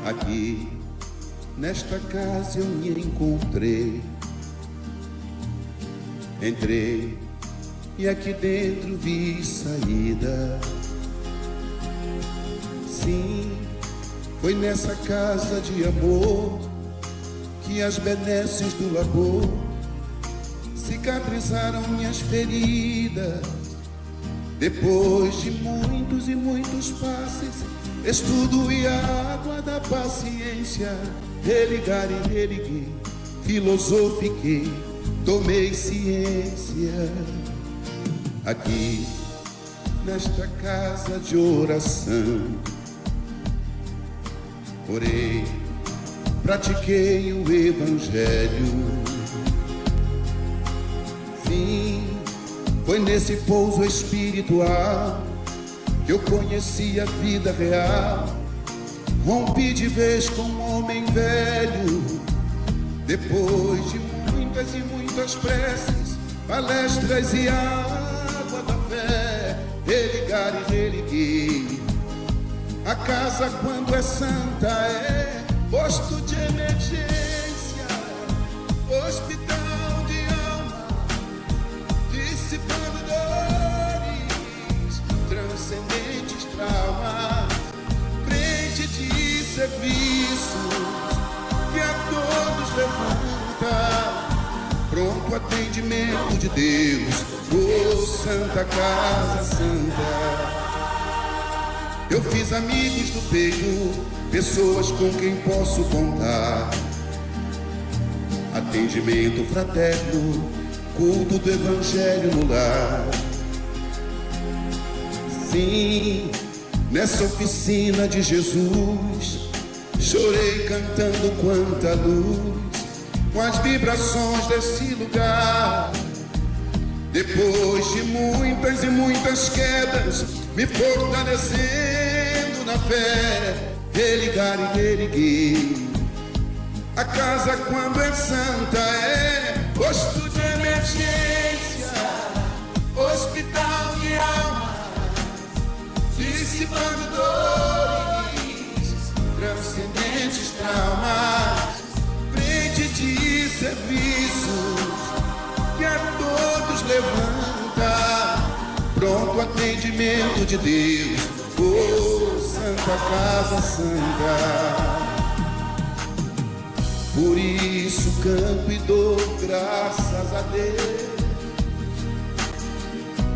Aqui, nesta casa eu me encontrei. Entrei e aqui dentro vi saída. Sim, foi nessa casa de amor que as benesses do labor cicatrizaram minhas feridas. Depois de muitos e muitos passes, estudo e a água da paciência, religar e religuei, filosofiquei, tomei ciência. Aqui, nesta casa de oração, orei, pratiquei o evangelho. Sim, foi nesse pouso espiritual que eu conheci a vida real. Rompi de vez com um homem velho. Depois de muitas e muitas preces, palestras e água da fé, religar e religuei. A casa, quando é santa, é posto de emergência, hospital de alma, dissipando dores, transcendentes traumas, frente de serviços que a todos levanta, pronto atendimento de Deus, oh Santa Casa Santa. Eu fiz amigos do peito, pessoas com quem posso contar, atendimento fraterno, culto do evangelho no lar. Sim, nessa oficina de Jesus, chorei cantando quanta luz, com as vibrações desse lugar. Depois de muitas e muitas quedas, me fortalecendo na fé, religar e religuei. A casa, quando é santa, é posto de emergência, hospital de alma, dissipando dores, transcendentes traumas, frente de serviços que a todos levanta, pronto atendimento de Deus, oh Santa Casa Santa. Por isso canto e dou graças a Deus,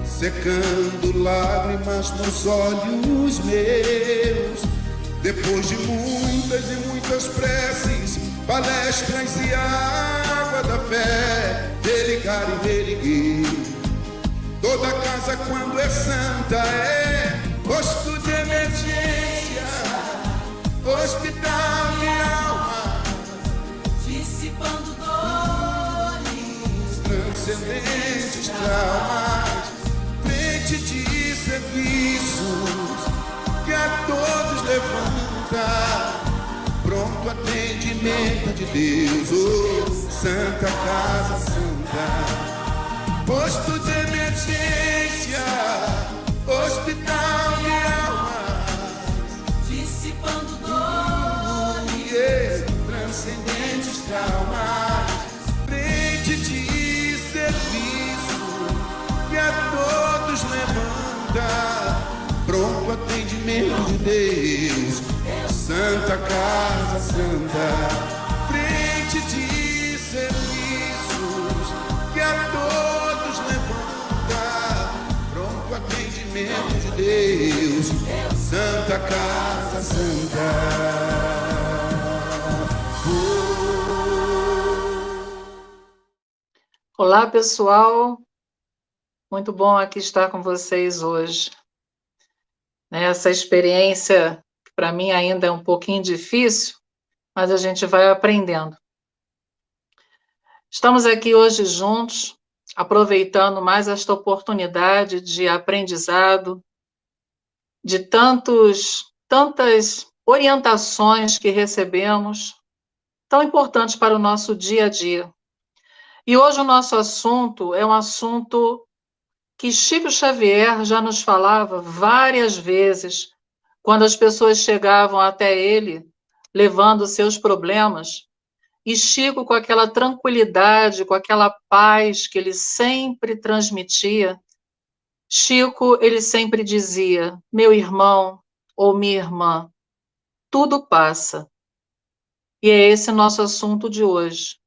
secando lágrimas nos olhos meus. Depois de muitas e muitas preces, palestras e água da fé, religar e religuei. Toda casa, quando é santa, é posto de emergência, hospital de alma, dissipando dores, transcendentes traumas, frente de serviços que a todos levanta, pronto atendimento de Deus, oh Santa Casa Santa. Posto de emergência, hospital de almas, dissipando dores, transcendentes traumas, frente de serviço que a todos levanta, pronto atendimento de Deus, Santa Casa Santa. Frente de serviços que a todos levanta, pronto atendimento de Deus, Santa Casa Santa. Olá, pessoal. Muito bom aqui estar com vocês hoje. Essa experiência, que para mim ainda é um pouquinho difícil, mas a gente vai aprendendo. Estamos aqui hoje juntos, aproveitando mais esta oportunidade de aprendizado, de tantas orientações que recebemos, tão importantes para o nosso dia a dia. E hoje o nosso assunto é um assunto que Chico Xavier já nos falava várias vezes, quando as pessoas chegavam até ele, levando seus problemas, e Chico, com aquela tranquilidade, com aquela paz que ele sempre transmitia, Chico, ele sempre dizia: meu irmão ou minha irmã, tudo passa. E é esse nosso assunto de hoje.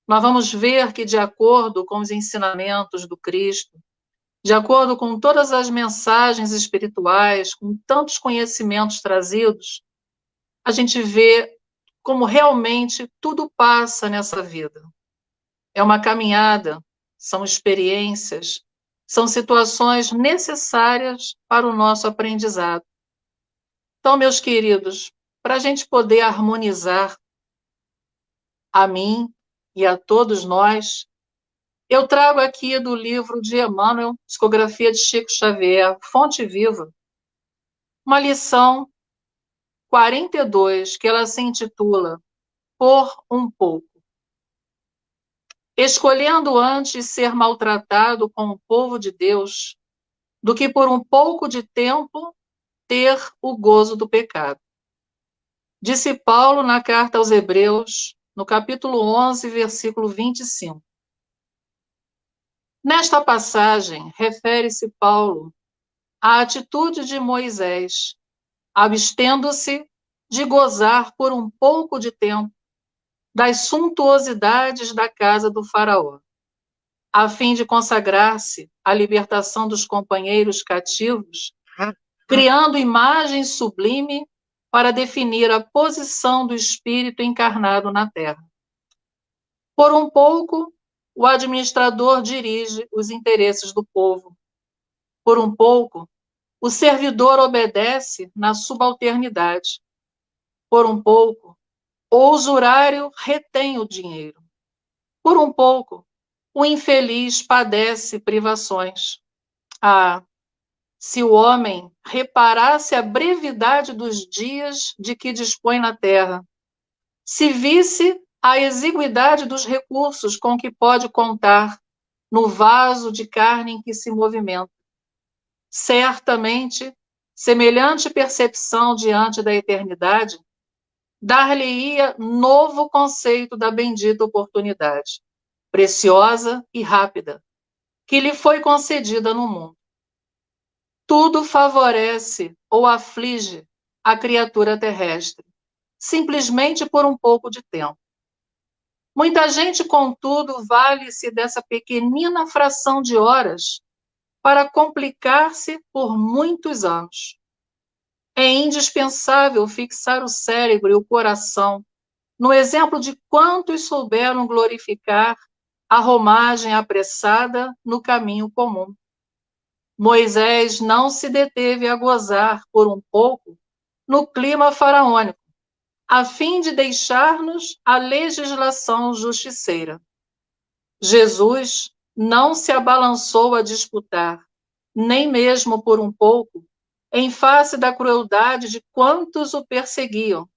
Nós vamos ver que, de acordo com os ensinamentos do Cristo, de acordo com todas as mensagens espirituais, com tantos conhecimentos trazidos, a gente vê como realmente tudo passa nessa vida. É uma caminhada, são experiências, são situações necessárias para o nosso aprendizado. Então, meus queridos, para a gente poder harmonizar a mim e a todos nós, eu trago aqui do livro de Emmanuel, Psicografia de Chico Xavier, Fonte Viva, uma lição 42, que ela se intitula Por um Pouco. Escolhendo antes ser maltratado com o povo de Deus, do que por um pouco de tempo ter o gozo do pecado. Disse Paulo na carta aos Hebreus, no capítulo 11, versículo 25. Nesta passagem, refere-se Paulo à atitude de Moisés, abstendo-se de gozar por um pouco de tempo das suntuosidades da casa do faraó, a fim de consagrar-se à libertação dos companheiros cativos, criando imagem sublime para definir a posição do espírito encarnado na terra. Por um pouco, o administrador dirige os interesses do povo. Por um pouco, o servidor obedece na subalternidade. Por um pouco, o usurário retém o dinheiro. Por um pouco, o infeliz padece privações. Ah, se o homem reparasse a brevidade dos dias de que dispõe na terra, se visse a exiguidade dos recursos com que pode contar no vaso de carne em que se movimenta, certamente, semelhante percepção diante da eternidade dar-lhe-ia novo conceito da bendita oportunidade, preciosa e rápida, que lhe foi concedida no mundo. Tudo favorece ou aflige a criatura terrestre, simplesmente por um pouco de tempo. Muita gente, contudo, vale-se dessa pequenina fração de horas para complicar-se por muitos anos. É indispensável fixar o cérebro e o coração no exemplo de quantos souberam glorificar a romagem apressada no caminho comum. Moisés não se deteve a gozar por um pouco no clima faraônico, a fim de deixar-nos a legislação justiceira. Jesus não se abalançou a disputar, nem mesmo por um pouco, em face da crueldade de quantos o perseguiam,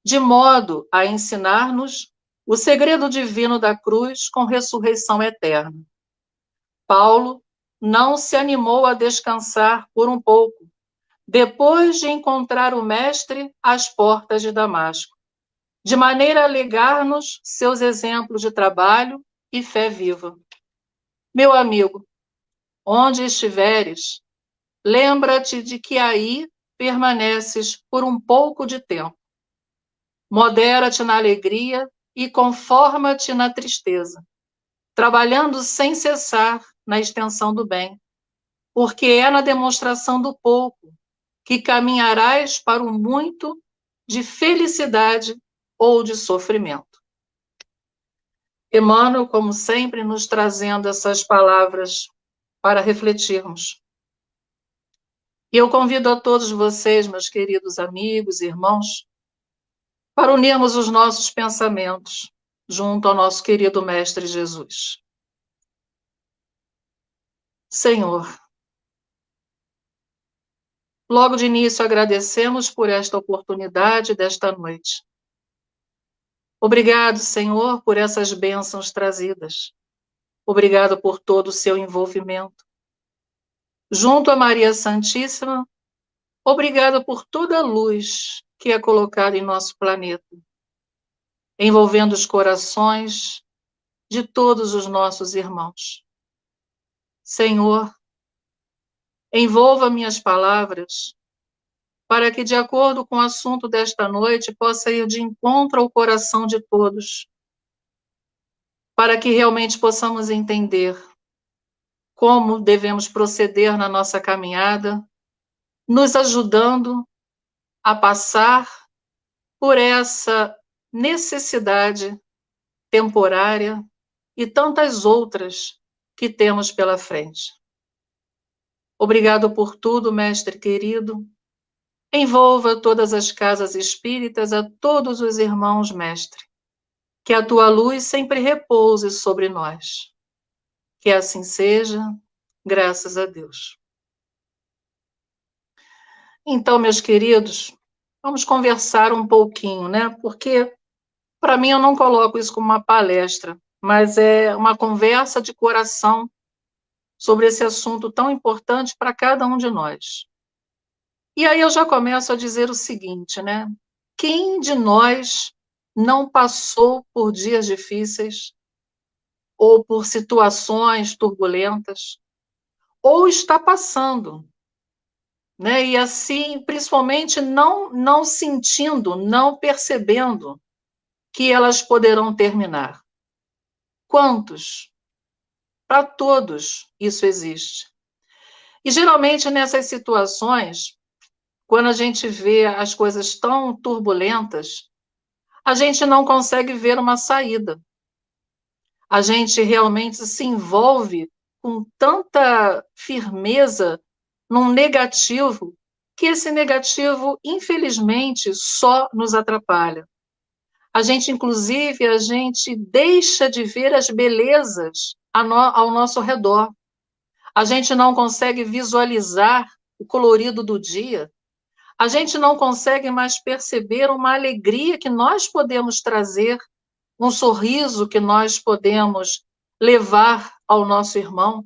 de modo a ensinar-nos o segredo divino da cruz com ressurreição eterna. Paulo não se animou a descansar por um pouco, depois de encontrar o Mestre às portas de Damasco, de maneira a legar-nos seus exemplos de trabalho e fé viva. Meu amigo, onde estiveres, lembra-te de que aí permaneces por um pouco de tempo. Modera-te na alegria e conforma-te na tristeza, trabalhando sem cessar na extensão do bem, porque é na demonstração do pouco que caminharás para o muito de felicidade ou de sofrimento. Emmanuel, como sempre, nos trazendo essas palavras para refletirmos. E eu convido a todos vocês, meus queridos amigos e irmãos, para unirmos os nossos pensamentos junto ao nosso querido Mestre Jesus. Senhor, logo de início agradecemos por esta oportunidade desta noite. Obrigado, Senhor, por essas bênçãos trazidas. Obrigado por todo o seu envolvimento. junto a Maria Santíssima, obrigada por toda a luz que é colocada em nosso planeta, envolvendo os corações de todos os nossos irmãos. Senhor, envolva minhas palavras para que, de acordo com o assunto desta noite, possa ir de encontro ao coração de todos, para que realmente possamos entender como devemos proceder na nossa caminhada, nos ajudando a passar por essa necessidade temporária e tantas outras que temos pela frente. Obrigado por tudo, mestre querido. Envolva todas as casas espíritas, a todos os irmãos, mestre. Que a tua luz sempre repouse sobre nós. Que assim seja, graças a Deus. Então, meus queridos, vamos conversar um pouquinho, né? Porque, para mim, eu não coloco isso como uma palestra, mas é uma conversa de coração sobre esse assunto tão importante para cada um de nós. E aí eu já começo a dizer o seguinte, né? Quem de nós não passou por dias difíceis, ou por situações turbulentas, ou está passando, né? E assim, principalmente não sentindo, não percebendo que elas poderão terminar. Quantos? Para todos isso existe. E geralmente nessas situações, quando a gente vê as coisas tão turbulentas, a gente não consegue ver uma saída. A gente realmente se envolve com tanta firmeza num negativo, que esse negativo, infelizmente, só nos atrapalha. Inclusive, a gente deixa de ver as belezas ao nosso redor. A gente não consegue visualizar o colorido do dia. A gente não consegue mais perceber uma alegria que nós podemos trazer, um sorriso que nós podemos levar ao nosso irmão.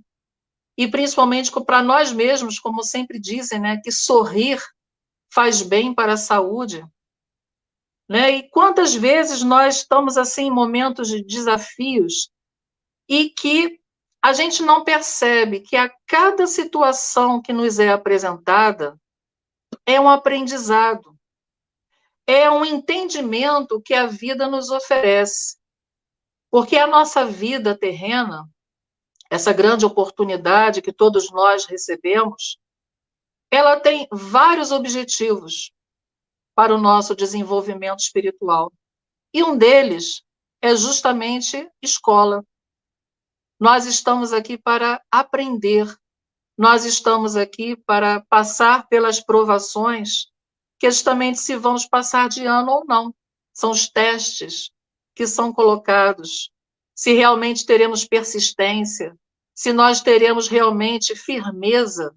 E principalmente para nós mesmos, como sempre dizem, né, que sorrir faz bem para a saúde. Né? E quantas vezes nós estamos assim em momentos de desafios e que a gente não percebe que a cada situação que nos é apresentada é um aprendizado, é um entendimento que a vida nos oferece. Porque a nossa vida terrena, essa grande oportunidade que todos nós recebemos, ela tem vários objetivos para o nosso desenvolvimento espiritual. E um deles é justamente escola. Nós estamos aqui para aprender, nós estamos aqui para passar pelas provações, que justamente se vamos passar de ano ou não. São os testes que são colocados, se realmente teremos persistência, se nós teremos realmente firmeza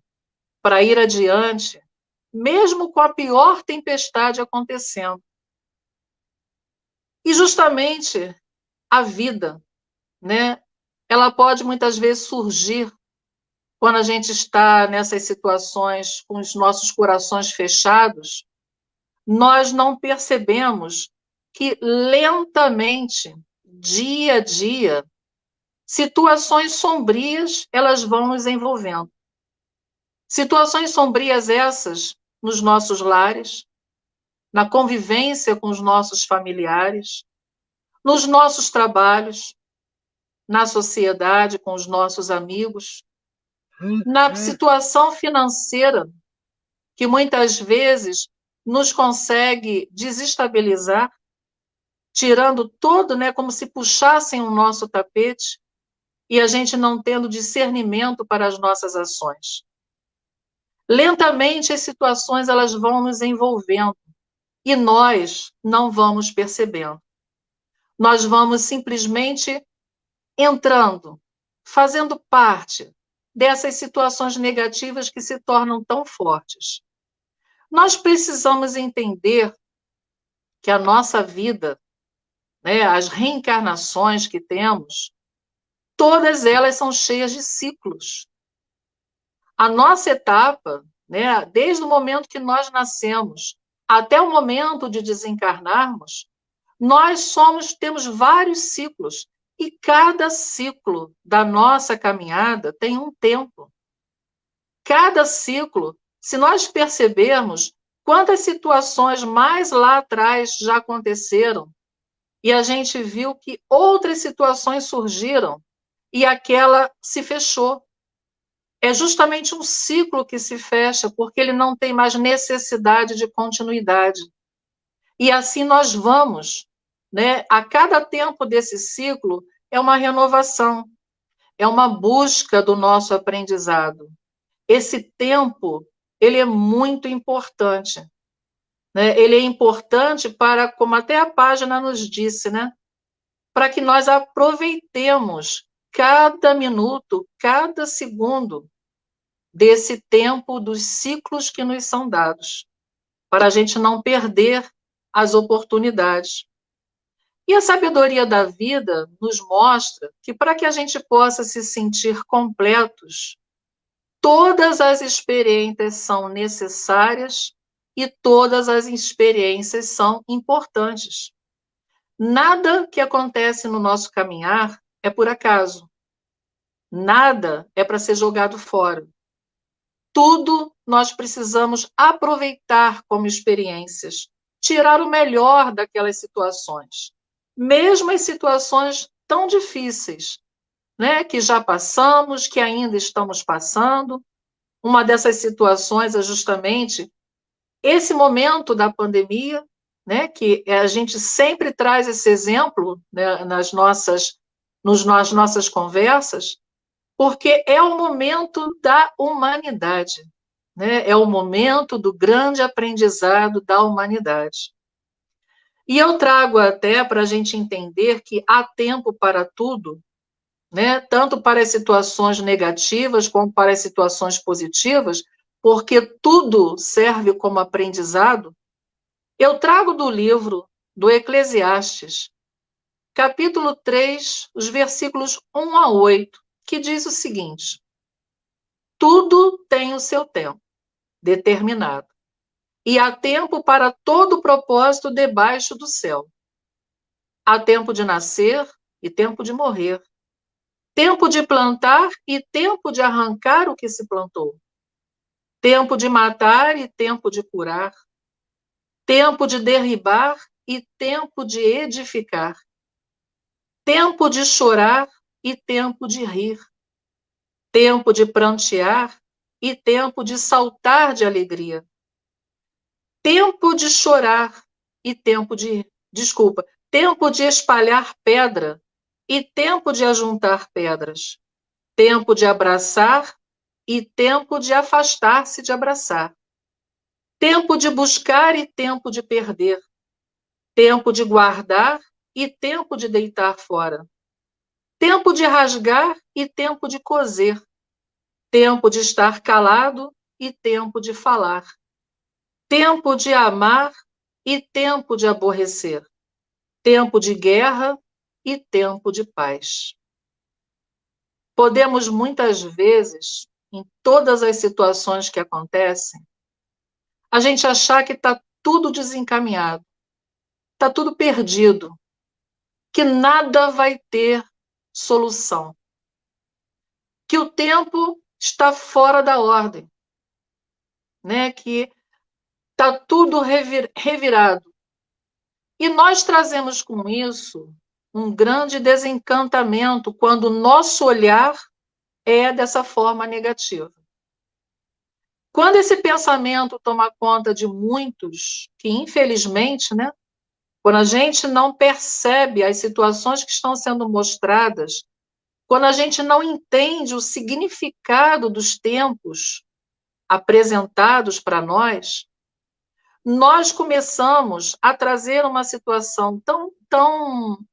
para ir adiante, mesmo com a pior tempestade acontecendo. E justamente a vida, né? Ela pode muitas vezes surgir quando a gente está nessas situações com os nossos corações fechados, nós não percebemos que lentamente, dia a dia, situações sombrias elas vão nos envolvendo. Situações sombrias essas nos nossos lares, na convivência com os nossos familiares, nos nossos trabalhos, na sociedade com os nossos amigos, na situação financeira, que muitas vezes nos consegue desestabilizar, tirando todo, né, como se puxassem o nosso tapete, e a gente não tendo discernimento para as nossas ações. Lentamente as situações elas vão nos envolvendo, e nós não vamos percebendo. Nós vamos simplesmente entrando, fazendo parte dessas situações negativas que se tornam tão fortes. Nós precisamos entender que a nossa vida, né, as reencarnações que temos, todas elas são cheias de ciclos. A nossa etapa, né, desde o momento que nós nascemos até o momento de desencarnarmos, temos vários ciclos, e cada ciclo da nossa caminhada tem um tempo. Cada ciclo, se nós percebermos quantas situações mais lá atrás já aconteceram, e a gente viu que outras situações surgiram e aquela se fechou. É justamente um ciclo que se fecha, porque ele não tem mais necessidade de continuidade. E assim nós vamos, né? A cada tempo desse ciclo é uma renovação, é uma busca do nosso aprendizado. Esse tempo, ele é muito importante, né? Ele é importante para, como até a página nos disse, né? Para que nós aproveitemos cada minuto, cada segundo desse tempo, dos ciclos que nos são dados, para a gente não perder as oportunidades. E a sabedoria da vida nos mostra que, para que a gente possa se sentir completos, todas as experiências são necessárias e todas as experiências são importantes. Nada que acontece no nosso caminhar é por acaso. Nada é para ser jogado fora. Tudo nós precisamos aproveitar como experiências, tirar o melhor daquelas situações, mesmo as situações tão difíceis, né, que já passamos, que ainda estamos passando. Uma dessas situações é justamente esse momento da pandemia, né, que a gente sempre traz esse exemplo, né, nas nossas conversas, porque é o momento da humanidade, né? É o momento do grande aprendizado da humanidade. E eu trago até para a gente entender que há tempo para tudo, né? Tanto para as situações negativas como para as situações positivas, porque tudo serve como aprendizado. Eu trago do livro do Eclesiastes, capítulo 3, os versículos 1 a 8, que diz o seguinte: tudo tem o seu tempo determinado, e há tempo para todo propósito debaixo do céu. Há tempo de nascer e tempo de morrer, tempo de plantar e tempo de arrancar o que se plantou, tempo de matar e tempo de curar, tempo de derribar e tempo de edificar, tempo de chorar e tempo de rir, tempo de prantear e tempo de saltar de alegria, tempo de chorar e tempo de espalhar pedra e tempo de ajuntar pedras, tempo de abraçar e tempo de afastar-se de abraçar, tempo de buscar e tempo de perder, tempo de guardar e tempo de deitar fora, tempo de rasgar e tempo de coser, tempo de estar calado e tempo de falar, tempo de amar e tempo de aborrecer, tempo de guerra e tempo de paz. Podemos muitas vezes, em todas as situações que acontecem, a gente achar que está tudo desencaminhado, está tudo perdido, que nada vai ter solução, que o tempo está fora da ordem, né? Que está tudo revirado. E nós trazemos com isso um grande desencantamento quando o nosso olhar é dessa forma negativa. Quando esse pensamento toma conta de muitos, que infelizmente, né, quando a gente não percebe as situações que estão sendo mostradas, quando a gente não entende o significado dos tempos apresentados para nós começamos a trazer uma situação tão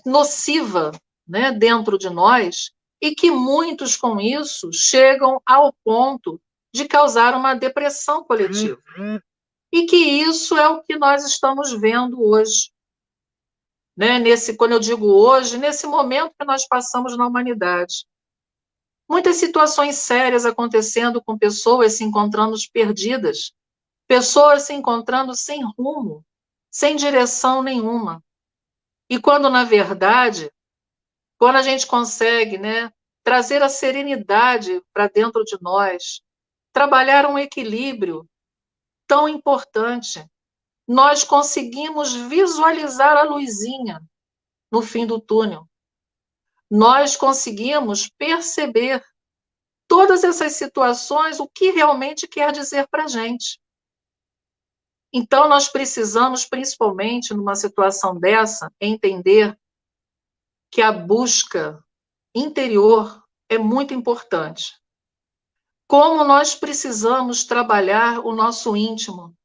nociva, né, dentro de nós, e que muitos com isso chegam ao ponto de causar uma depressão coletiva. E que isso é o que nós estamos vendo hoje. Né? Quando eu digo hoje, nesse momento que nós passamos na humanidade. Muitas situações sérias acontecendo com pessoas se encontrando perdidas, pessoas se encontrando sem rumo, sem direção nenhuma. E quando, na verdade, quando a gente consegue, né, trazer a serenidade para dentro de nós, trabalhar um equilíbrio tão importante, nós conseguimos visualizar a luzinha no fim do túnel. Nós conseguimos perceber todas essas situações, o que realmente quer dizer para a gente. Então, nós precisamos, principalmente numa situação dessa, entender que a busca interior é muito importante. Como nós precisamos trabalhar o nosso íntimo.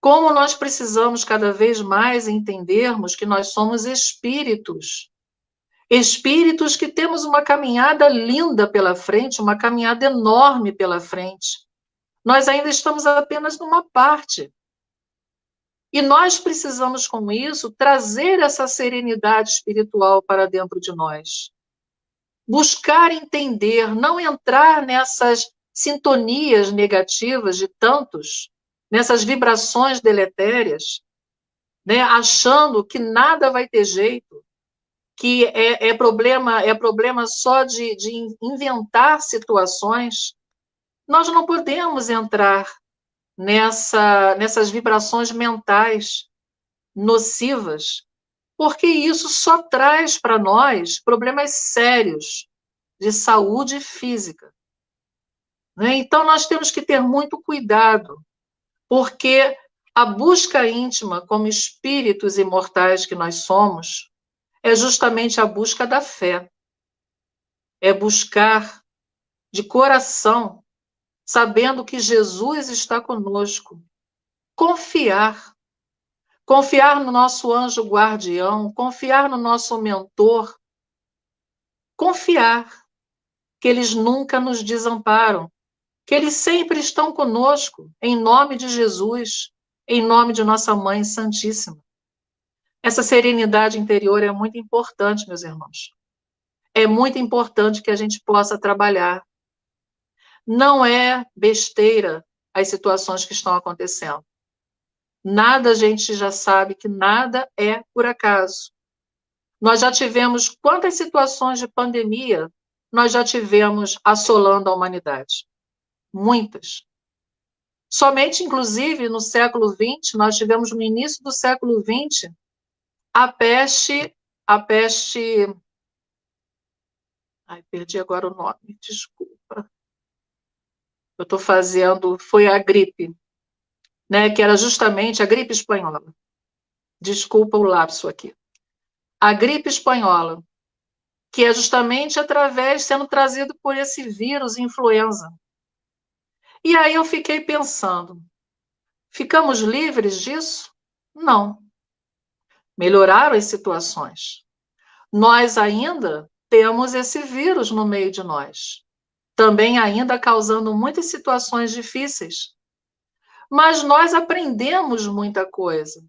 Como nós precisamos cada vez mais entendermos que nós somos espíritos. Espíritos que temos uma caminhada linda pela frente, uma caminhada enorme pela frente. Nós ainda estamos apenas numa parte. E nós precisamos, com isso, trazer essa serenidade espiritual para dentro de nós. Buscar entender, não entrar nessas sintonias negativas de tantos, nessas vibrações deletérias, né, achando que nada vai ter jeito, que é problema só de inventar situações. Nós não podemos entrar nessas vibrações mentais nocivas, porque isso só traz para nós problemas sérios de saúde física. Né? Então, nós temos que ter muito cuidado, porque a busca íntima, como espíritos imortais que nós somos, é justamente a busca da fé. É buscar de coração, sabendo que Jesus está conosco. Confiar. Confiar no nosso anjo guardião, confiar no nosso mentor. Confiar que eles nunca nos desamparam, que eles sempre estão conosco, em nome de Jesus, em nome de nossa Mãe Santíssima. Essa serenidade interior é muito importante, meus irmãos. É muito importante que a gente possa trabalhar. Não é besteira as situações que estão acontecendo. Nada, a gente já sabe que nada é por acaso. Nós já tivemos quantas situações de pandemia nós já tivemos assolando a humanidade? Muitas. Somente, inclusive, no século XX, nós tivemos no início do século XX a peste. Ai, perdi agora o nome, desculpa. Eu estou fazendo, foi a gripe, né, que era justamente a gripe espanhola. Desculpa o lapso aqui. A gripe espanhola, que é justamente sendo trazido por esse vírus influenza. E aí eu fiquei pensando, ficamos livres disso? Não. Melhoraram as situações. Nós ainda temos esse vírus no meio de nós, também ainda causando muitas situações difíceis. Mas nós aprendemos muita coisa.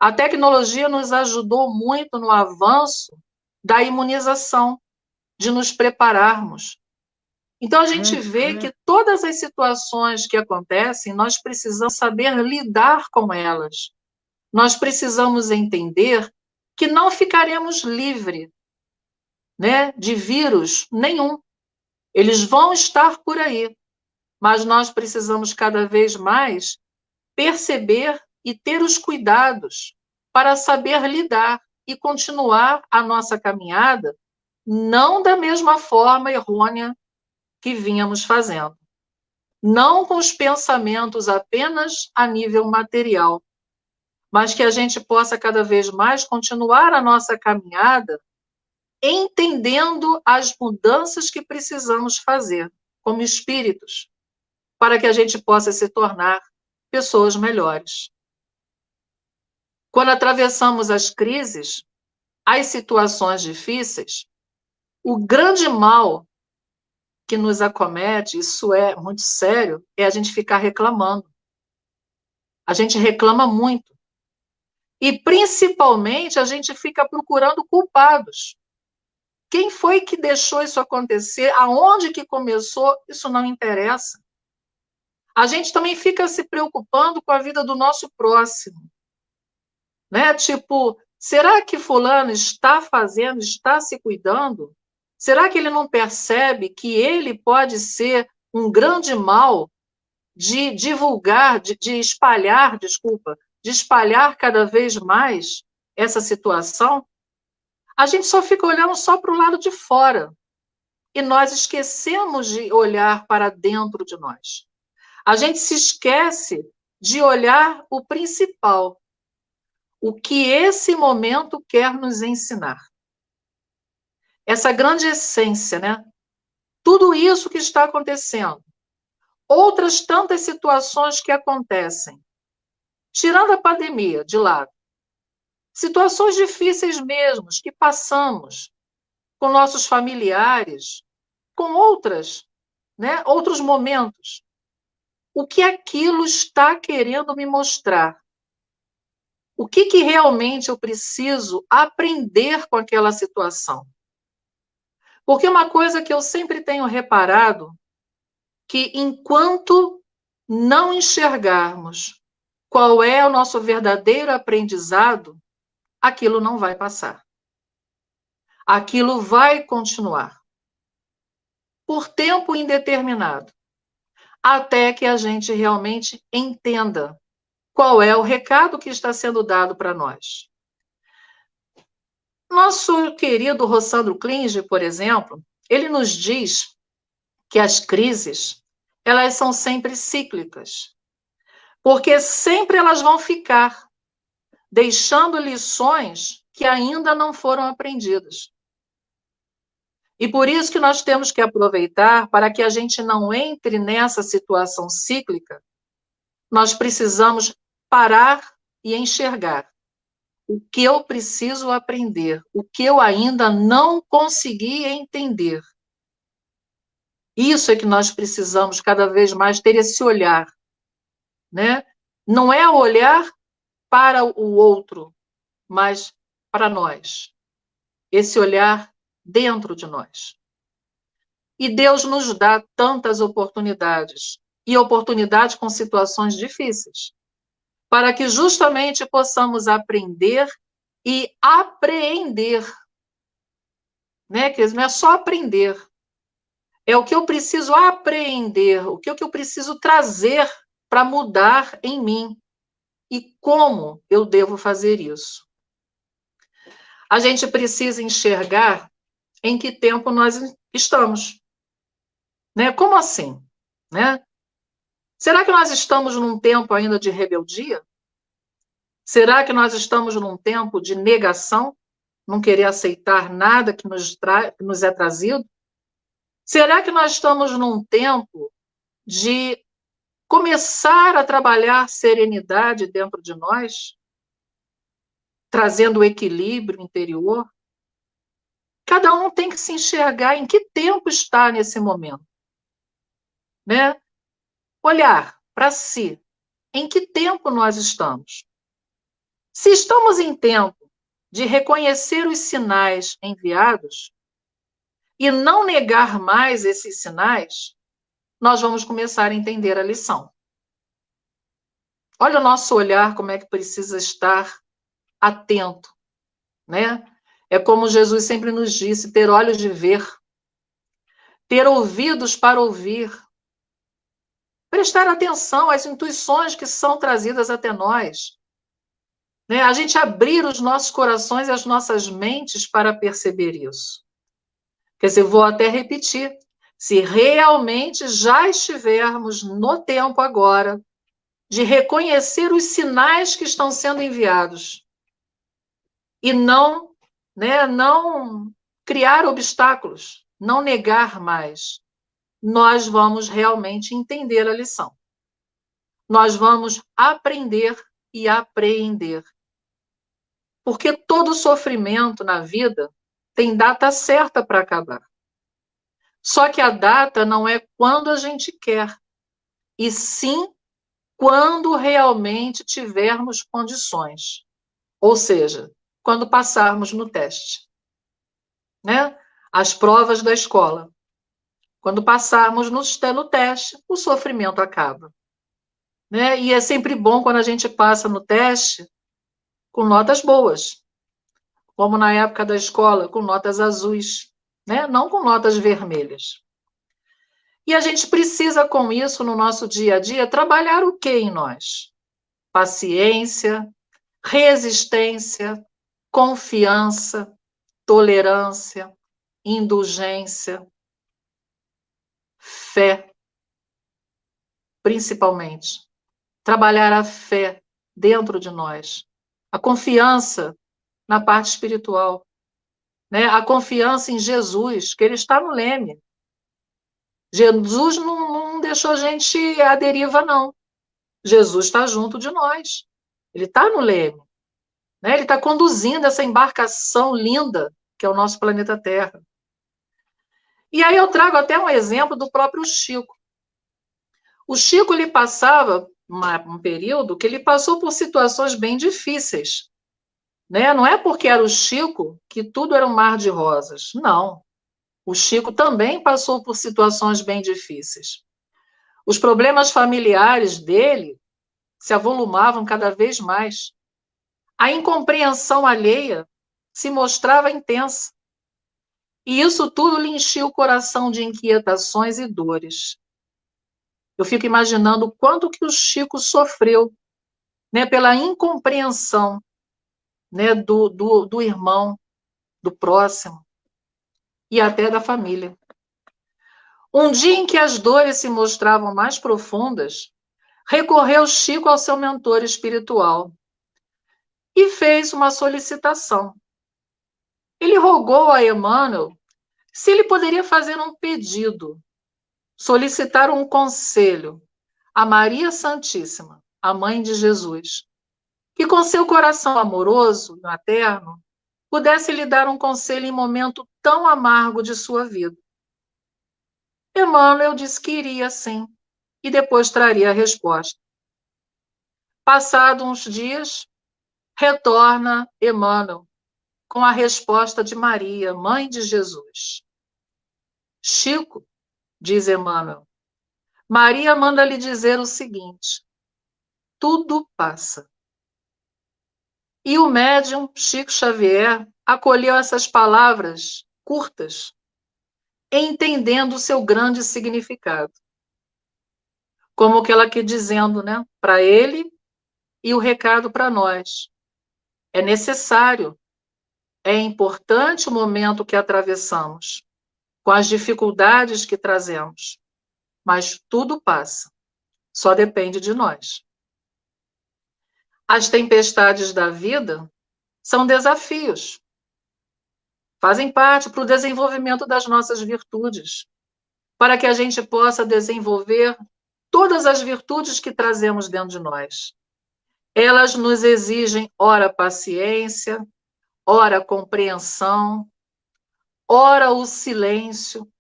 A tecnologia nos ajudou muito no avanço da imunização, de nos prepararmos. Então, a gente vê que todas as situações que acontecem, nós precisamos saber lidar com elas. Nós precisamos entender que não ficaremos livres, né, de vírus nenhum. Eles vão estar por aí, mas nós precisamos cada vez mais perceber e ter os cuidados para saber lidar e continuar a nossa caminhada, não da mesma forma errônea que vínhamos fazendo. Não com os pensamentos apenas a nível material, mas que a gente possa cada vez mais continuar a nossa caminhada entendendo as mudanças que precisamos fazer como espíritos, para que a gente possa se tornar pessoas melhores. Quando atravessamos as crises, as situações difíceis, o grande mal que nos acomete, isso é muito sério, é a gente ficar reclamando. A gente reclama muito. E, principalmente, a gente fica procurando culpados. Quem foi que deixou isso acontecer? Aonde que começou? Isso não interessa. A gente também fica se preocupando com a vida do nosso próximo, né? Tipo, será que fulano está fazendo, está se cuidando? Será que ele não percebe que ele pode ser um grande mal de divulgar, de espalhar, desculpa, de espalhar cada vez mais essa situação? A gente só fica olhando só para o lado de fora e nós esquecemos de olhar para dentro de nós. A gente se esquece de olhar o principal, o que esse momento quer nos ensinar. Essa grande essência, né? Tudo isso que está acontecendo, outras tantas situações que acontecem, tirando a pandemia de lado, situações difíceis mesmo, que passamos com nossos familiares, com outras, né? Outros momentos. O que aquilo está querendo me mostrar? O que realmente eu preciso aprender com aquela situação? Porque uma coisa que eu sempre tenho reparado, que enquanto não enxergarmos qual é o nosso verdadeiro aprendizado, aquilo não vai passar. Aquilo vai continuar. Por tempo indeterminado. Até que a gente realmente entenda qual é o recado que está sendo dado para nós. Nosso querido Rossandro Klinge, por exemplo, ele nos diz que as crises, elas são sempre cíclicas, porque sempre elas vão ficar, deixando lições que ainda não foram aprendidas. E por isso que nós temos que aproveitar para que a gente não entre nessa situação cíclica, nós precisamos parar e enxergar o que eu preciso aprender, o que eu ainda não consegui entender. Isso é que nós precisamos cada vez mais ter esse olhar, né? Não é olhar para o outro, mas para nós. Esse olhar dentro de nós. E Deus nos dá tantas oportunidades, e oportunidades com situações difíceis, para que justamente possamos aprender e apreender, né? Que não é só aprender, é o que eu preciso apreender, o que eu preciso trazer para mudar em mim e como eu devo fazer isso. A gente precisa enxergar em que tempo nós estamos, né? Como assim, né? Será que nós estamos num tempo ainda de rebeldia? Será que nós estamos num tempo de negação? Não querer aceitar nada que nos é trazido? Será que nós estamos num tempo de começar a trabalhar serenidade dentro de nós, trazendo o equilíbrio interior? Cada um tem que se enxergar em que tempo está nesse momento, né? Olhar para si, em que tempo nós estamos. Se estamos em tempo de reconhecer os sinais enviados e não negar mais esses sinais, nós vamos começar a entender a lição. Olha o nosso olhar, como é que precisa estar atento, né? É como Jesus sempre nos disse, ter olhos de ver, ter ouvidos para ouvir, prestar atenção às intuições que são trazidas até nós, né? A gente abrir os nossos corações e as nossas mentes para perceber isso. Quer dizer, vou até repetir, se realmente já estivermos no tempo agora de reconhecer os sinais que estão sendo enviados e não, né, não criar obstáculos, não negar mais, nós vamos realmente entender a lição. Nós vamos aprender e apreender. Porque todo sofrimento na vida tem data certa para acabar. Só que a data não é quando a gente quer, e sim quando realmente tivermos condições. Ou seja, quando passarmos no teste, né? as provas da escola. Quando passarmos no teste, o sofrimento acaba. Né? E é sempre bom quando a gente passa no teste com notas boas, como na época da escola, com notas azuis, né? Não com notas vermelhas. E a gente precisa, com isso, no nosso dia a dia, trabalhar o que em nós? Paciência, resistência, confiança, tolerância, indulgência, fé, principalmente. Trabalhar a fé dentro de nós, a confiança na parte espiritual, né? A confiança em Jesus, que ele está no leme. Jesus não deixou a gente à deriva, não. Jesus está junto de nós. Ele está no leme. Né? Ele está conduzindo essa embarcação linda que é o nosso planeta Terra. E aí eu trago até um exemplo do próprio Chico. O Chico, ele passava um período que ele passou por situações bem difíceis. Né? Não é porque era o Chico que tudo era um mar de rosas. Não. O Chico também passou por situações bem difíceis. Os problemas familiares dele se avolumavam cada vez mais. A incompreensão alheia se mostrava intensa. E isso tudo lhe enchia o coração de inquietações e dores. Eu fico imaginando o quanto que o Chico sofreu, né, pela incompreensão, né, do irmão, do próximo e até da família. Um dia em que as dores se mostravam mais profundas, recorreu Chico ao seu mentor espiritual e fez uma solicitação. Ele rogou a Emmanuel se ele poderia fazer um pedido, solicitar um conselho a Maria Santíssima, a mãe de Jesus, que com seu coração amoroso e materno pudesse lhe dar um conselho em momento tão amargo de sua vida. Emmanuel disse que iria sim, e depois traria a resposta. Passados uns dias, retorna Emmanuel com a resposta de Maria, mãe de Jesus. Chico, diz Emmanuel, Maria manda lhe dizer o seguinte: tudo passa. E o médium Chico Xavier acolheu essas palavras curtas, entendendo o seu grande significado. Como aquela aqui dizendo, né, para ele e o recado para nós. É necessário, é importante o momento que atravessamos, com as dificuldades que trazemos, mas tudo passa, só depende de nós. As tempestades da vida são desafios, fazem parte para o desenvolvimento das nossas virtudes, para que a gente possa desenvolver todas as virtudes que trazemos dentro de nós. Elas nos exigem, ora, paciência, ora, compreensão, ora, o silêncio.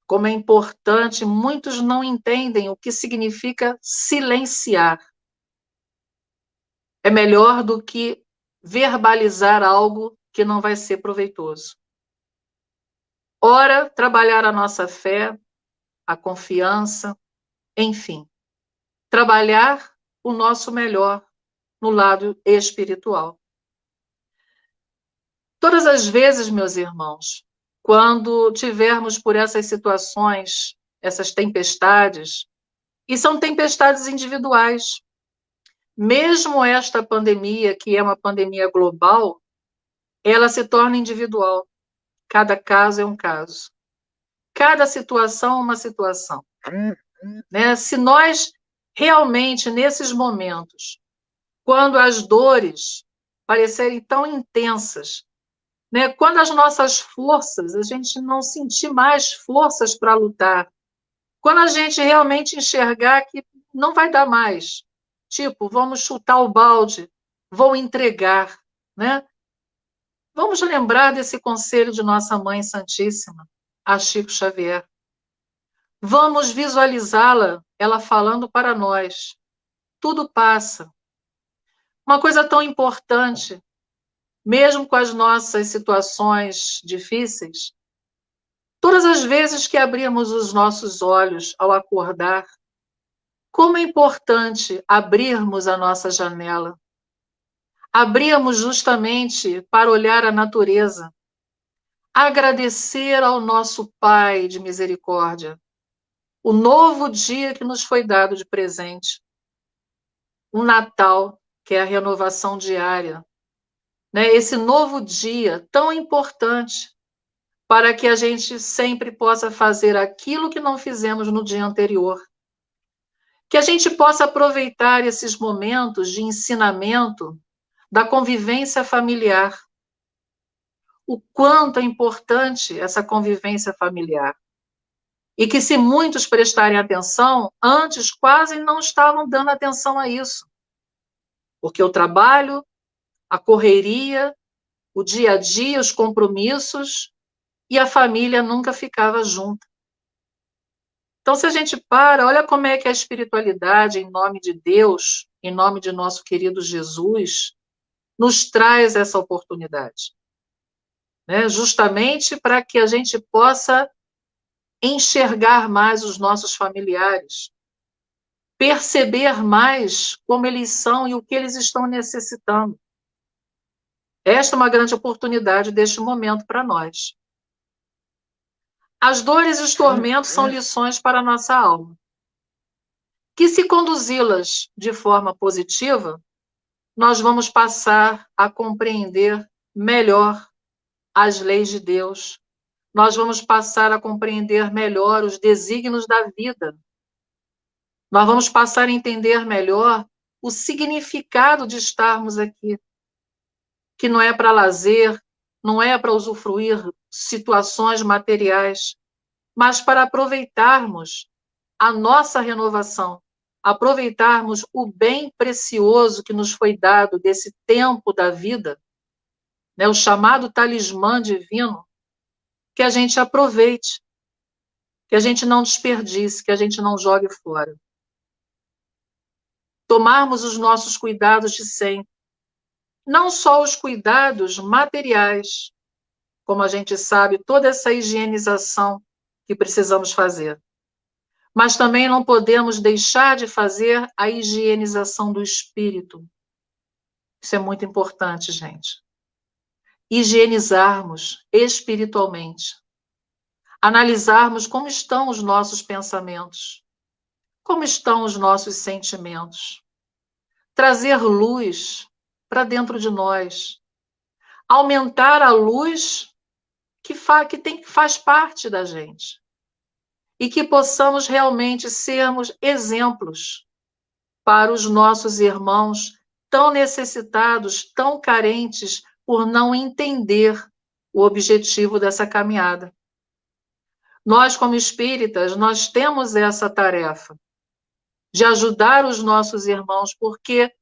Como é importante, muitos não entendem o que significa silenciar. É melhor do que verbalizar algo que não vai ser proveitoso. Ora, trabalhar a nossa fé, a confiança, enfim, trabalhar o nosso melhor no lado espiritual. Todas as vezes, meus irmãos, quando tivermos por essas situações, essas tempestades, e são tempestades individuais, mesmo esta pandemia, que é uma pandemia global, ela se torna individual. Cada caso é um caso. Cada situação é uma situação. Né? Se nós realmente, nesses momentos, quando as dores parecerem tão intensas, né? Quando as nossas forças, a gente não sentir mais forças para lutar, quando a gente realmente enxergar que não vai dar mais, tipo, vamos chutar o balde, vou entregar, né? Vamos lembrar desse conselho de nossa Mãe Santíssima, a Chico Xavier. Vamos visualizá-la, ela falando para nós. Tudo passa. Uma coisa tão importante, mesmo com as nossas situações difíceis, todas as vezes que abrimos os nossos olhos ao acordar, como é importante abrirmos a nossa janela, abrirmos justamente para olhar a natureza, agradecer ao nosso Pai de misericórdia, o novo dia que nos foi dado de presente, um Natal, que é a renovação diária, né? Esse novo dia tão importante para que a gente sempre possa fazer aquilo que não fizemos no dia anterior. Que a gente possa aproveitar esses momentos de ensinamento da convivência familiar. O quanto é importante essa convivência familiar. E que se muitos prestarem atenção, antes quase não estavam dando atenção a isso. Porque o trabalho, a correria, o dia a dia, os compromissos, e a família nunca ficava junta. Então, se a gente olha como é que a espiritualidade, em nome de Deus, em nome de nosso querido Jesus, nos traz essa oportunidade. Né? Justamente para que a gente possa enxergar mais os nossos familiares, perceber mais como eles são e o que eles estão necessitando. Esta é uma grande oportunidade deste momento para nós. As dores e os tormentos são lições para a nossa alma, que se conduzi-las de forma positiva, nós vamos passar a compreender melhor as leis de Deus, nós vamos passar a compreender melhor os desígnios da vida, nós vamos passar a entender melhor o significado de estarmos aqui, que não é para lazer, não é para usufruir situações materiais, mas para aproveitarmos a nossa renovação, aproveitarmos o bem precioso que nos foi dado desse tempo da vida, né, o chamado talismã divino, que a gente aproveite, que a gente não desperdice, que a gente não jogue fora. Tomarmos os nossos cuidados de sempre, não só os cuidados materiais, como a gente sabe, toda essa higienização que precisamos fazer, mas também não podemos deixar de fazer a higienização do espírito. Isso é muito importante, gente. Higienizarmos espiritualmente. Analisarmos como estão os nossos pensamentos, como estão os nossos sentimentos. Trazer luz para dentro de nós. Aumentar a luz que faz parte da gente. E que possamos realmente sermos exemplos para os nossos irmãos tão necessitados, tão carentes, por não entender o objetivo dessa caminhada. Nós, como espíritas, nós temos essa tarefa de ajudar os nossos irmãos, porque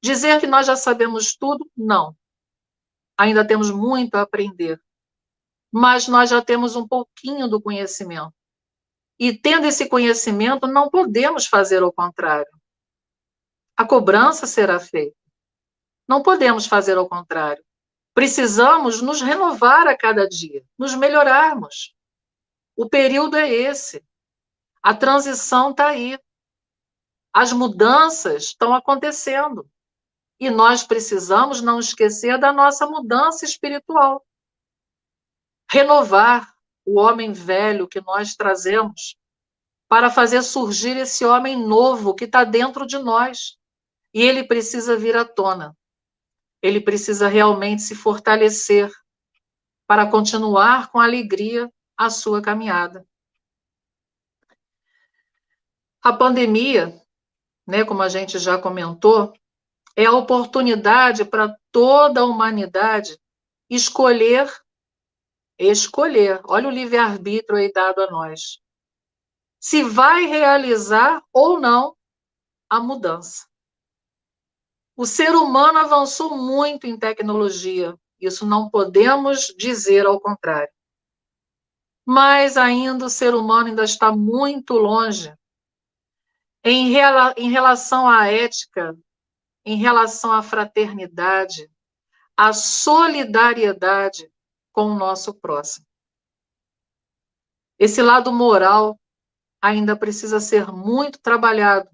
dizer que nós já sabemos tudo, não. Ainda temos muito a aprender. Mas nós já temos um pouquinho do conhecimento. E tendo esse conhecimento, não podemos fazer o contrário. A cobrança será feita. Não podemos fazer ao contrário. Precisamos nos renovar a cada dia, nos melhorarmos. O período é esse. A transição está aí. As mudanças estão acontecendo. E nós precisamos não esquecer da nossa mudança espiritual. Renovar o homem velho que nós trazemos para fazer surgir esse homem novo que está dentro de nós. E ele precisa vir à tona. Ele precisa realmente se fortalecer para continuar com alegria a sua caminhada. A pandemia, né, como a gente já comentou, é a oportunidade para toda a humanidade escolher, olha o livre-arbítrio aí dado a nós, se vai realizar ou não a mudança. O ser humano avançou muito em tecnologia, isso não podemos dizer ao contrário. Mas ainda o ser humano ainda está muito longe em relação à ética, em relação à fraternidade, a solidariedade com o nosso próximo. Esse lado moral ainda precisa ser muito trabalhado.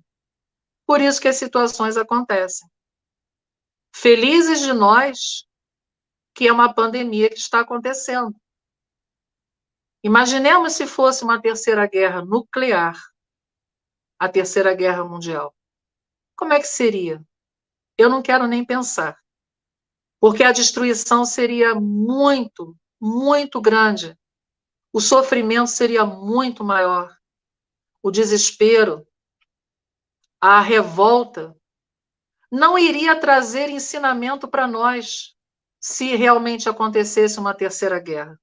Por isso que as situações acontecem. Felizes de nós que é uma pandemia que está acontecendo. Imaginemos se fosse uma terceira guerra nuclear, a terceira guerra mundial. Como é que seria? Eu não quero nem pensar. Porque a destruição seria muito, muito grande. O sofrimento seria muito maior. O desespero, a revolta, não iria trazer ensinamento para nós se realmente acontecesse uma terceira guerra.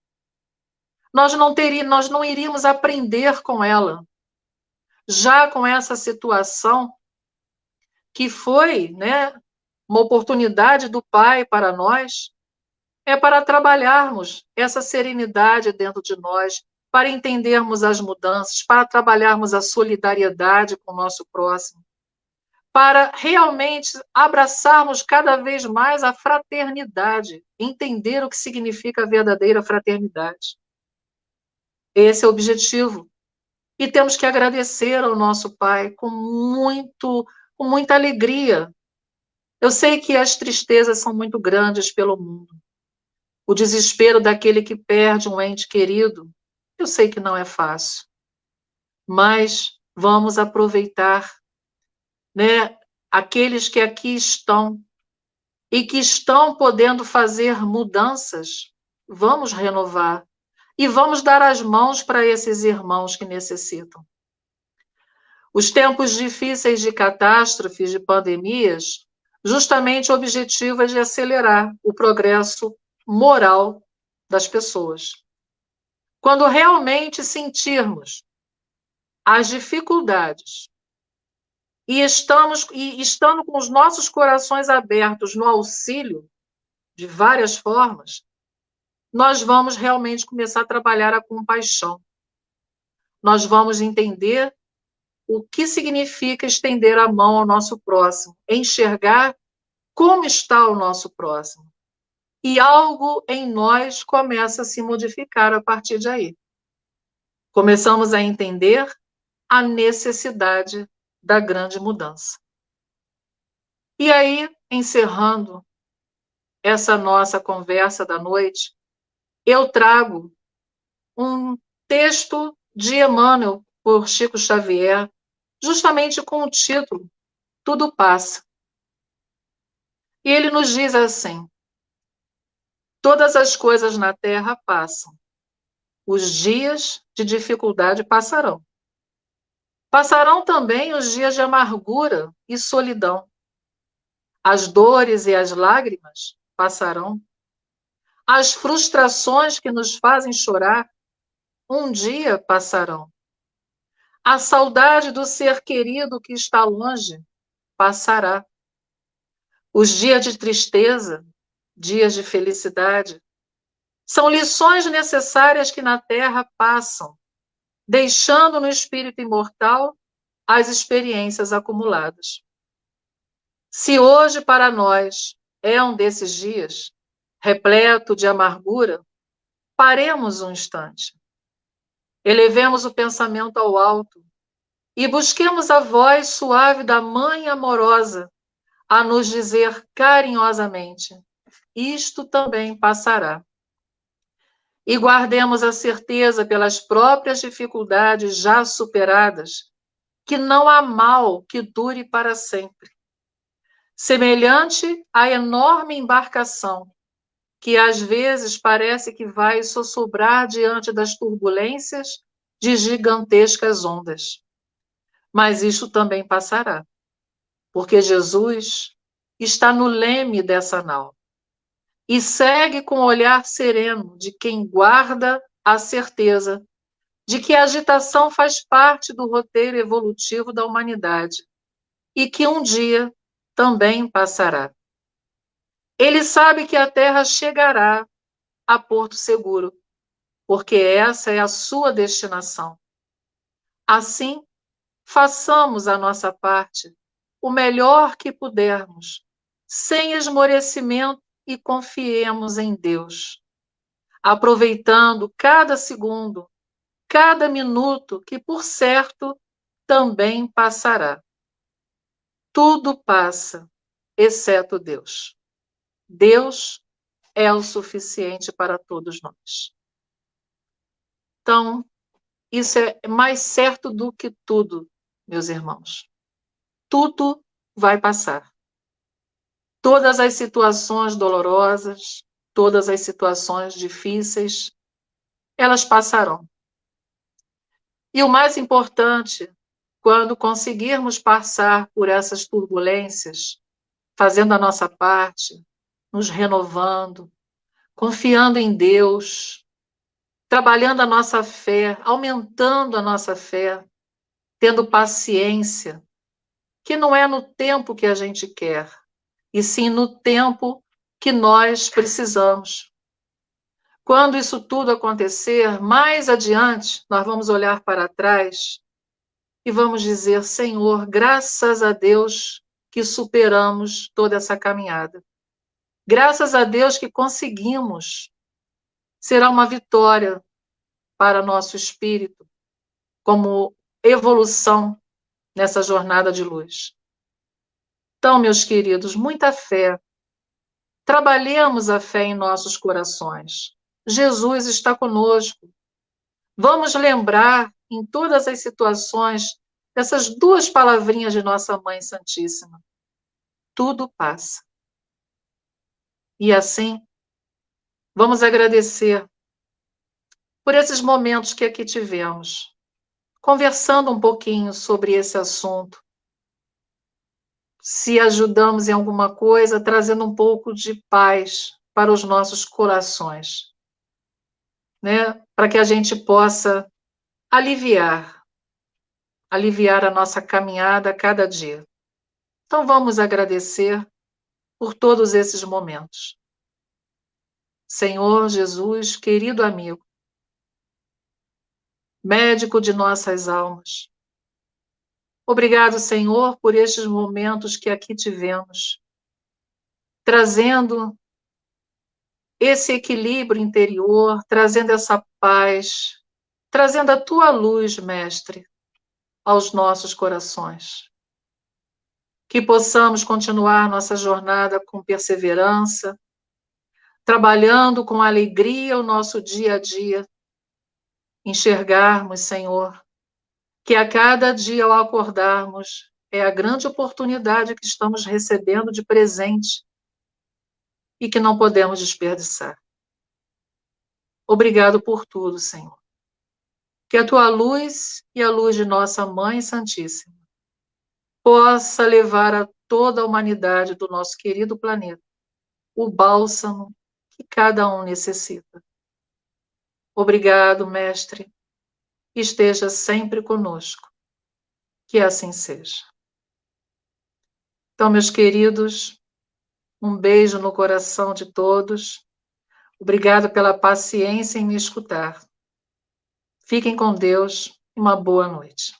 Nós não iríamos aprender com ela. Já com essa situação, que foi, né, uma oportunidade do Pai para nós, é para trabalharmos essa serenidade dentro de nós, para entendermos as mudanças, para trabalharmos a solidariedade com o nosso próximo, para realmente abraçarmos cada vez mais a fraternidade, entender o que significa a verdadeira fraternidade. Esse é o objetivo. E temos que agradecer ao nosso Pai com muita alegria. Eu sei que as tristezas são muito grandes pelo mundo. O desespero daquele que perde um ente querido, eu sei que não é fácil. Mas vamos aproveitar, né, aqueles que aqui estão e que estão podendo fazer mudanças, vamos renovar e vamos dar as mãos para esses irmãos que necessitam. Os tempos difíceis de catástrofes, de pandemias, justamente o objetivo é de acelerar o progresso moral das pessoas. Quando realmente sentirmos as dificuldades e estando com os nossos corações abertos no auxílio de várias formas, nós vamos realmente começar a trabalhar a compaixão. Nós vamos entender o que significa estender a mão ao nosso próximo, enxergar como está o nosso próximo. E algo em nós começa a se modificar a partir de aí. Começamos a entender a necessidade da grande mudança. E aí, encerrando essa nossa conversa da noite, eu trago um texto de Emmanuel, por Chico Xavier, justamente com o título Tudo Passa. E ele nos diz assim: todas as coisas na terra passam. Os dias de dificuldade passarão. Passarão também os dias de amargura e solidão. As dores e as lágrimas passarão. As frustrações que nos fazem chorar um dia passarão. A saudade do ser querido que está longe passará. Os dias de tristeza, dias de felicidade, são lições necessárias que na terra passam, deixando no espírito imortal as experiências acumuladas. Se hoje para nós é um desses dias, repleto de amargura, paremos um instante. Elevemos o pensamento ao alto e busquemos a voz suave da Mãe amorosa a nos dizer carinhosamente: isto também passará. E guardemos a certeza pelas próprias dificuldades já superadas que não há mal que dure para sempre. Semelhante à enorme embarcação que às vezes parece que vai sossobrar diante das turbulências de gigantescas ondas. Mas isso também passará, porque Jesus está no leme dessa nau e segue com o olhar sereno de quem guarda a certeza de que a agitação faz parte do roteiro evolutivo da humanidade e que um dia também passará. Ele sabe que a Terra chegará a Porto Seguro, porque essa é a sua destinação. Assim, façamos a nossa parte, o melhor que pudermos, sem esmorecimento e confiemos em Deus, aproveitando cada segundo, cada minuto, que por certo também passará. Tudo passa, exceto Deus. Deus é o suficiente para todos nós. Então, isso é mais certo do que tudo, meus irmãos. Tudo vai passar. Todas as situações dolorosas, todas as situações difíceis, elas passarão. E o mais importante, quando conseguirmos passar por essas turbulências, fazendo a nossa parte, nos renovando, confiando em Deus, trabalhando a nossa fé, aumentando a nossa fé, tendo paciência, que não é no tempo que a gente quer, e sim no tempo que nós precisamos. Quando isso tudo acontecer, mais adiante, nós vamos olhar para trás e vamos dizer: Senhor, graças a Deus que superamos toda essa caminhada. Graças a Deus que conseguimos. Será uma vitória para nosso espírito, como evolução nessa jornada de luz. Então, meus queridos, muita fé. Trabalhemos a fé em nossos corações. Jesus está conosco. Vamos lembrar, em todas as situações, dessas duas palavrinhas de nossa Mãe Santíssima. Tudo passa. E assim, vamos agradecer por esses momentos que aqui tivemos, conversando um pouquinho sobre esse assunto. Se ajudamos em alguma coisa, trazendo um pouco de paz para os nossos corações, né? Para que a gente possa aliviar a nossa caminhada a cada dia. Então vamos agradecer por todos esses momentos. Senhor Jesus, querido amigo, médico de nossas almas, obrigado, Senhor, por estes momentos que aqui tivemos, trazendo esse equilíbrio interior, trazendo essa paz, trazendo a tua luz, Mestre, aos nossos corações. Que possamos continuar nossa jornada com perseverança, trabalhando com alegria o nosso dia a dia, enxergarmos, Senhor, que a cada dia ao acordarmos é a grande oportunidade que estamos recebendo de presente e que não podemos desperdiçar. Obrigado por tudo, Senhor. Que a tua luz e a luz de nossa Mãe Santíssima possa levar a toda a humanidade do nosso querido planeta o bálsamo que cada um necessita. Obrigado, Mestre. Esteja sempre conosco. Que assim seja. Então, meus queridos, um beijo no coração de todos. Obrigado pela paciência em me escutar. Fiquem com Deus e uma boa noite.